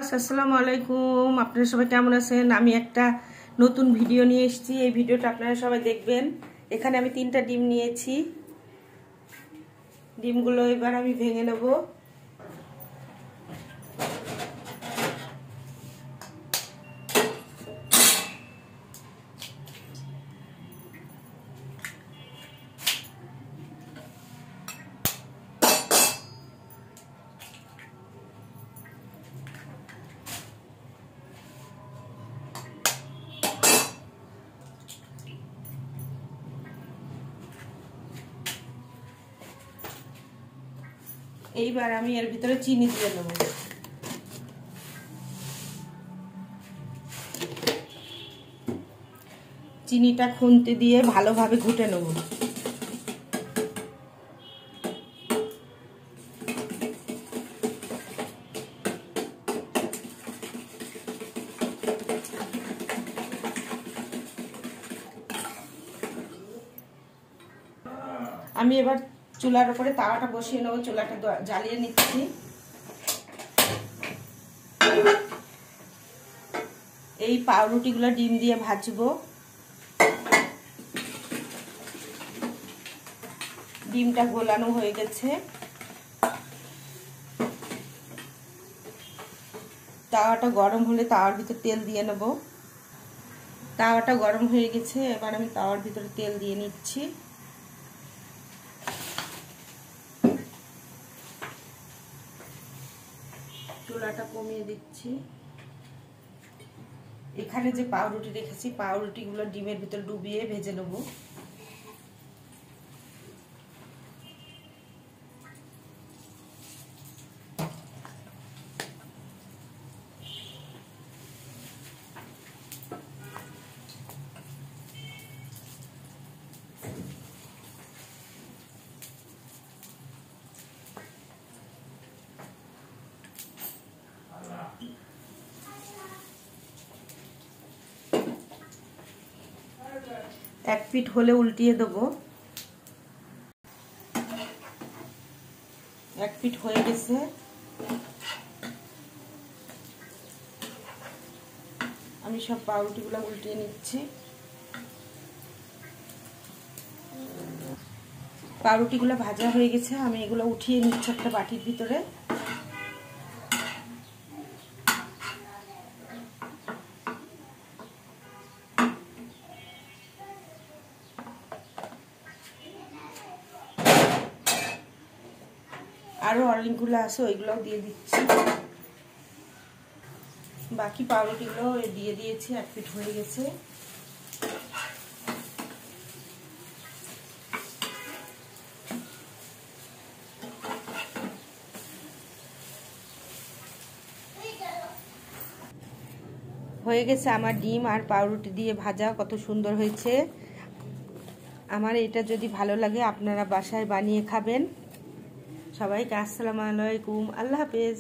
Viewers আসসালামু আলাইকুম। আপনারা সবাই কেমন আছেন? আমি একটা নতুন ভিডিও নিয়ে এসেছি। এই ভিডিওটা আপনারা সবাই দেখবেন। এখানে আমি 3টা ডিম নিয়েছি। ডিমগুলো এবার আমি ভেঙে নেব। এইবার আমি এর ভিতরে চিনি দিয়ে দেবো। চিনিটা খুন্তি দিয়ে ভালোভাবে ঘুটে নেব। আমি এবার চুলার উপরে তাওয়াটা বসিয়ে নেব। চুলাটা জ্বালিয়ে নিচ্ছি। এই পাউরুটিগুলো ডিম দিয়ে ভাজবো। ডিমটা গোলানো হয়ে গেছে। তাওয়াটা গরম হলে তাওয়ার ভিতর তেল দিয়ে নেব। তাওয়াটা গরম হয়ে গেছে। এবার আমি তাওয়ার ভিতরে তেল দিয়ে নিচ্ছি। চুলাটা কমিয়ে দিচ্ছি। এখানে যে পাউরুটি রেখেছি পাউরুটিগুলো ডিমের ভিতর ডুবিয়ে ভেজে নেব। এক পিঠ হলে উল্টিয়ে দেবো। এক পিঠ হয়ে গেছে। আমি সব পাউরুটিগুলো উল্টিয়ে নিচ্ছি। পাউরুটিগুলো ভাজা হয়ে গেছে। আমি এগুলো উঠিয়ে নিচ্ছি একটা বাটির ভিতরে। আরো অনেকগুলো আছে, ওইগুলোও দিয়ে দিচ্ছি। বাকি পাউরুটিগুলো দিয়ে দিয়েছি। এক পিঠ হয়ে গেছে। হয়ে গেছে আমার ডিম আর পাউরুটি দিয়ে ভাজা। কত সুন্দর হয়েছে। আমার এটা যদি ভালো লাগে আপনারা বাসায় বানিয়ে খাবেন। সবাইকে আসসালামু আলাইকুম। আল্লাহ হাফেজ।